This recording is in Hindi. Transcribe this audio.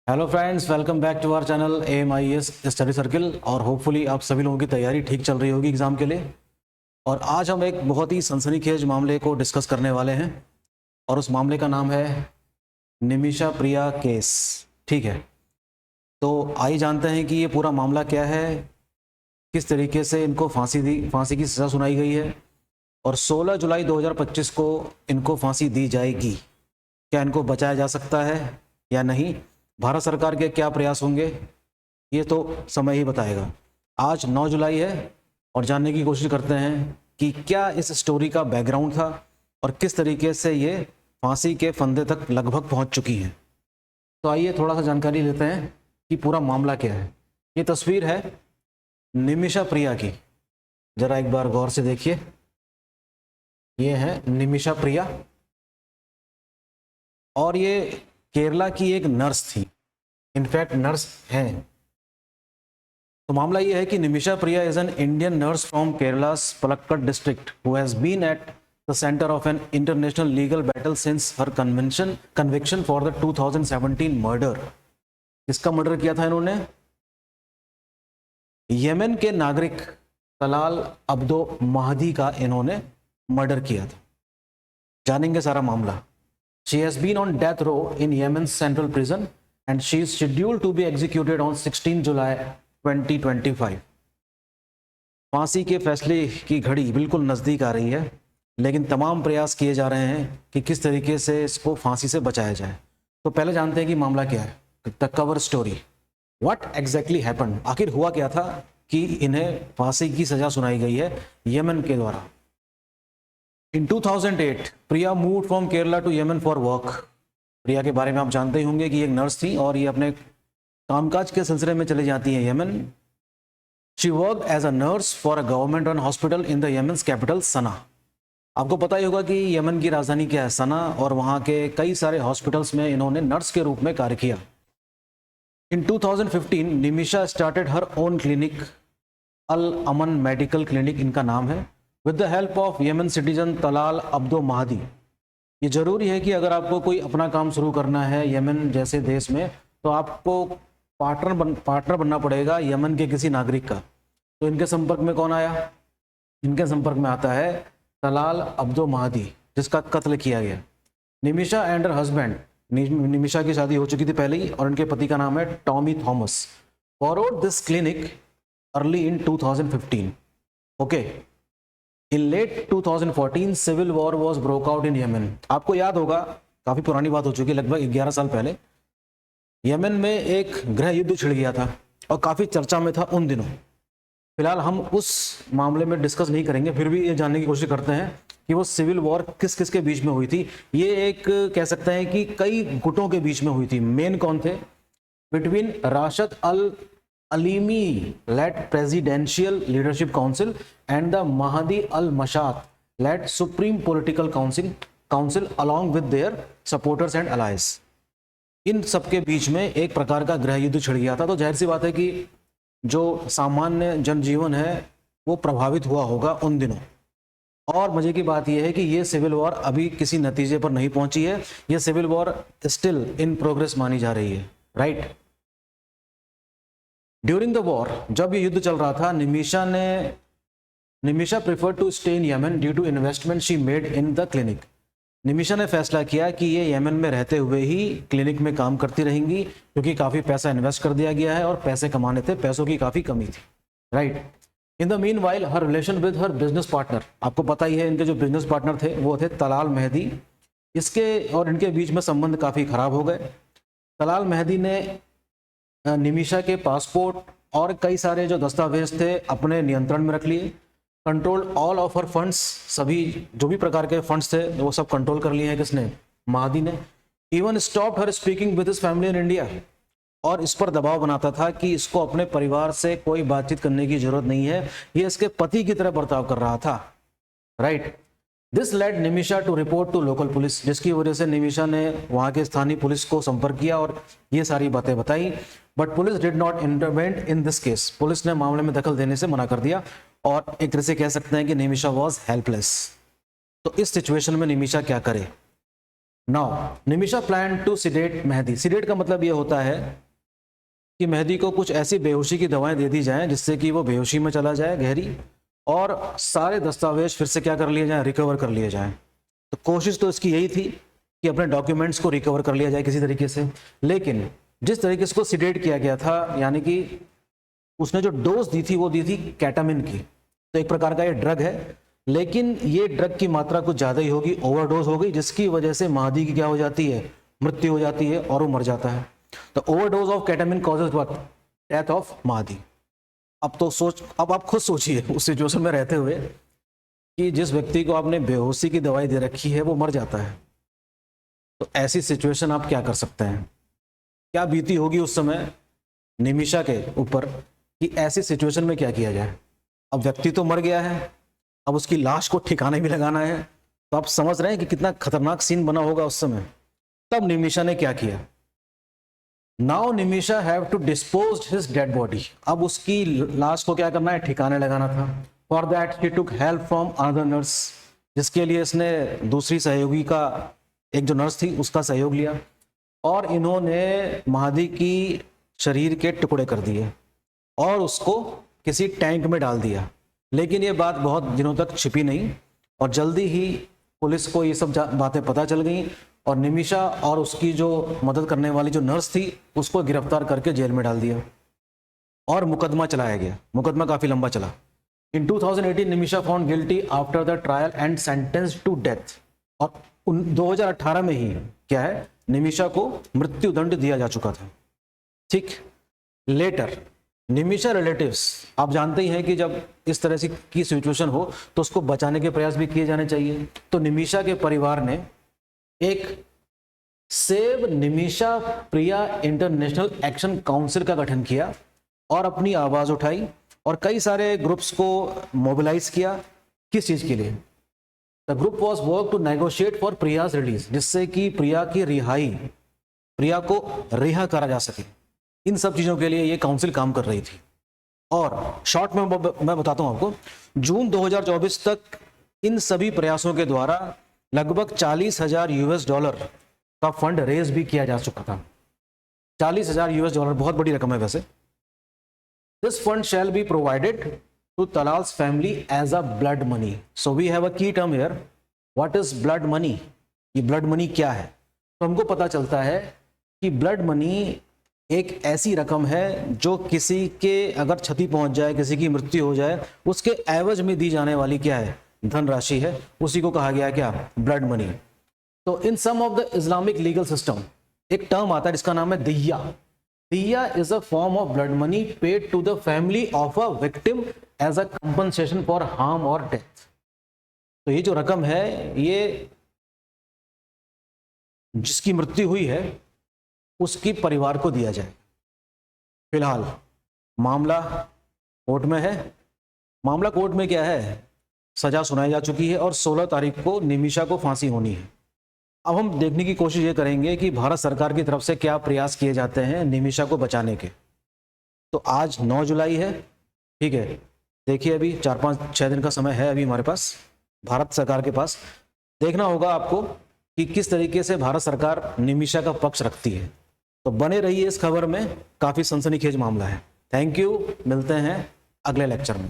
Hello friends, welcome back to our channel AMIS study circle. और होपफुली आप सभी लोगों की तैयारी ठीक चल रही होगी एग्ज़ाम के लिए। और आज हम एक बहुत ही सनसनीखेज मामले को डिस्कस करने वाले हैं और उस मामले का नाम है निमिषा प्रिया केस। ठीक है, तो आइए जानते हैं कि ये पूरा मामला क्या है, किस तरीके से इनको फांसी की सज़ा सुनाई गई है और 16 जुलाई 2025 को इनको फांसी दी जाएगी। क्या इनको बचाया जा सकता है या नहीं, भारत सरकार के क्या प्रयास होंगे, ये तो समय ही बताएगा। आज 9 जुलाई है और जानने की कोशिश करते हैं कि क्या इस स्टोरी का बैकग्राउंड था और किस तरीके से ये फांसी के फंदे तक लगभग पहुंच चुकी हैं। तो आइए थोड़ा सा जानकारी लेते हैं कि पूरा मामला क्या है। ये तस्वीर है निमिषा प्रिया की, जरा एक बार गौर से देखिए। ये है निमिषा प्रिया और ये केरला की एक नर्स थी, इनफैक्ट नर्स हैं। तो मामला ये है कि Nimisha Priya is an Indian nurse from Kerala's Palakkad district who has been at the centre of an international legal battle since her conviction for the 2017 murder. किसका मर्डर किया था इन्होंने? यमन के नागरिक तलाल अब्दो महदी का इन्होंने मर्डर किया था। जानेंगे सारा मामला। She has been on death row in Yemen's central prison and she is scheduled to be executed on 16 July 2025। फांसी के फैसले की घड़ी बिल्कुल नज़दीक आ रही है, लेकिन तमाम प्रयास किए जा रहे हैं कि किस तरीके से इसको फांसी से बचाया जाए। तो पहले जानते हैं कि मामला क्या है, the cover story. What exactly happened, आखिर हुआ क्या था कि इन्हें फांसी की सजा सुनाई गई है यमन के द्वारा। In 2008, Priya moved from Kerala to Yemen for work। प्रिया के बारे में आप जानते ही होंगे कि एक नर्स थी और ये अपने कामकाज के सिलसिले में चली जाती है Yemen. She worked as a nurse for a government-run hospital in the Yemen's capital सना। आपको पता ही होगा कि यमन की राजधानी क्या है, सना, और वहाँ के कई सारे हॉस्पिटल्स में इन्होंने नर्स के रूप में कार्य किया। In 2015, Nimisha started her own clinic, Al Aman medical clinic इनका नाम है, with the help of Yemen citizen Talal Abdo Mahdi. ये जरूरी है कि अगर आपको कोई अपना काम शुरू करना है यमन जैसे देश में, तो आपको पार्टनर बनना पड़ेगा यमन के किसी नागरिक का। तो इनके संपर्क में कौन आया? इनके संपर्क में आता है तलाल अब्दो महदी, जिसका कत्ल किया गया। Nimisha and her husband, Nimisha की शादी हो चुकी थी पहले ही और इनके पति का नाम है Tommy Thomas, forward this clinic early in 2015। Okay, In late 2014, civil war was broke out in Yemen। आपको याद होगा, काफी पुरानी बात हो चुकी है, लगभग 11 साल पहले यमन में एक गृह युद्ध छिड़ गया था और काफी चर्चा में था उन दिनों। फिलहाल हम उस मामले में डिस्कस नहीं करेंगे, फिर भी ये जानने की कोशिश करते हैं कि वो सिविल वॉर किस किस के बीच में हुई थी। ये एक कह सकते हैं कि कई गुटों के बीच में हुई थी। मेन कौन थे? Between Rashid al Alimi led presidential leadership council and the Mahdi al-Mashat led supreme political council along with their supporters and allies। इन सबके बीच में एक प्रकार का गृह युद्ध छिड़ गया था। तो जाहिर सी बात है कि जो सामान्य जनजीवन है वो प्रभावित हुआ होगा उन दिनों। और मजे की बात यह है कि ये सिविल वॉर अभी किसी नतीजे पर नहीं पहुंची है, ये civil war still in progress मानी जा रही है, राइट। ड्यूरिंग द वॉर, जब ये युद्ध चल रहा था, Nimisha prefer to stay in Yemen due to investment she made in the clinic. Nimisha ने फैसला किया कि ये यमन में रहते हुए ही क्लिनिक में काम करती रहेंगी, क्योंकि काफी पैसा इन्वेस्ट कर दिया गया है और पैसे कमाने थे, पैसों की काफी कमी थी, right. In the mean while her relation with her business partner, आपको पता ही है इनके जो बिजनेस पार्टनर थे वो थे तलाल महदी। इसके और इनके बीच में संबंध काफी खराब हो गए। तलाल महदी ने निमिषा के पासपोर्ट और कई सारे जो दस्तावेज थे अपने नियंत्रण में रख लिए। Control all of her funds, सभी जो भी प्रकार के फंड्स थे वो सब कंट्रोल कर लिए हैं किसने? महदी ने। Even stopped her speaking with his family in India, और इस पर दबाव बनाता था कि इसको अपने परिवार से कोई बातचीत करने की जरूरत नहीं है, ये इसके पति की तरह बर्ताव कर रहा था, right. This led Nimisha to report to local police, जिसकी वजह से निमिषा ने वहां के स्थानीय पुलिस को संपर्क किया और ये सारी बातें बताई। But police did not intervene in this case, police ने मामले में दखल देने से मना कर दिया और एक तरह से कह सकते हैं कि निमिषा वॉज हेल्पलेस। तो इस सिचुएशन में निमिषा क्या करे? Now Nimisha plan to sedate Mehdi. Sedate का मतलब ये होता है कि मेहदी को कुछ ऐसी बेहोशी की दवाएं दे दी जाएं जिससे कि वो बेहोशी में चला जाए गहरी, और सारे दस्तावेज फिर से क्या कर लिए जाएं, रिकवर कर लिए जाएं। तो कोशिश तो इसकी यही थी कि अपने डॉक्यूमेंट्स को रिकवर कर लिया जाए किसी तरीके से। लेकिन जिस तरीके से उसको सिडेट किया गया था, यानी कि उसने जो डोज दी थी वो दी थी केटामिन की, तो एक प्रकार का ये ड्रग है, लेकिन ये ड्रग की मात्रा कुछ ज़्यादा ही होगी, ओवरडोज हो गई, जिसकी वजह से महदी की क्या हो जाती है, मृत्यु हो जाती है और वो मर जाता है। तो overdose of ketamine causes what, death of Mahdi. अब आप खुद सोचिए उस सिचुएशन में रहते हुए कि जिस व्यक्ति को आपने बेहोशी की दवाई दे रखी है वो मर जाता है, तो ऐसी सिचुएशन आप क्या कर सकते हैं, क्या बीती होगी उस समय निमिषा के ऊपर कि ऐसी सिचुएशन में क्या किया जाए। अब व्यक्ति तो मर गया है, अब उसकी लाश को ठिकाने भी लगाना है, तो आप समझ रहे हैं कि कितना खतरनाक सीन बना होगा उस समय। तब निमिषा ने क्या किया, now Nimisha have to dispose his dead body. अब उसकी लाश को क्या करना है, ठिकाने लगाना था। For that she took help from another nurse, जिसके लिए इसने दूसरी सहयोगी का, एक जो नर्स थी उसका सहयोग लिया, और इन्होंने महदी की शरीर के टुकड़े कर दिए और उसको किसी टैंक में डाल दिया। लेकिन ये बात बहुत दिनों तक छिपी नहीं, और जल्दी ही पुलिस को ये सब बातें पता चल गई, और निमिषा और उसकी जो मदद करने वाली जो नर्स थी उसको गिरफ्तार करके जेल में डाल दिया और मुकदमा चलाया गया। मुकदमा काफी लंबा चला। In 2018 Nimisha found guilty after the trial and sentenced to death. और 2018 में ही क्या है, निमिषा को मृत्यु दंड दिया जा चुका था। ठीक, लेटर निमिषा रिलेटिव्स, आप जानते ही हैं कि जब इस तरह से की सिचुएशन हो तो उसको बचाने के प्रयास भी किए जाने चाहिए। तो निमिषा के परिवार ने एक सेव निमिषा प्रिया इंटरनेशनल एक्शन काउंसिल का गठन किया और अपनी आवाज उठाई और कई सारे ग्रुप्स को मोबिलाइज किया। किस चीज के लिए? The group was work to negotiate for Priya's release, जिससे कि प्रिया की रिहाई, प्रिया को रिहा करा जा सके। इन सब चीजों के लिए ये काउंसिल काम कर रही थी। और शॉर्ट में मैं बताता हूं आपको, जून 2024 तक इन सभी प्रयासों के द्वारा लगभग $40,000 का फंड रेज भी किया जा चुका था। $40,000 बहुत बड़ी रकम है वैसे। This fund shall be provided to Talal's family as a blood money. So we have a key term here, what is blood money? ये ब्लड मनी क्या है? तो हमको पता चलता है कि ब्लड मनी एक ऐसी रकम है जो किसी के अगर क्षति पहुंच जाए, किसी की मृत्यु हो जाए, उसके एवज में दी जाने वाली क्या है, धनराशि है। उसी को कहा गया क्या, ब्लड मनी। तो in some of the Islamic legal system एक टर्म आता है जिसका नाम है दिया। दिया is a form of blood money paid to the family of a victim as a compensation for harm और डेथ। तो ये जो रकम है, ये जिसकी मृत्यु हुई है उसकी परिवार को दिया जाए। फिलहाल मामला कोर्ट में है। मामला कोर्ट में क्या है, सजा सुनाई जा चुकी है और 16 तारीख को निमिषा को फांसी होनी है। अब हम देखने की कोशिश ये करेंगे कि भारत सरकार की तरफ से क्या प्रयास किए जाते हैं निमिषा को बचाने के। तो आज 9 जुलाई है, ठीक है। देखिए अभी 4-5-6 दिन का समय है अभी हमारे पास, भारत सरकार के पास। देखना होगा आपको कि किस तरीके से भारत सरकार निमिषा का पक्ष रखती है। तो बने रहिए इस खबर में, काफी सनसनीखेज मामला है। थैंक यू, मिलते हैं अगले लेक्चर में।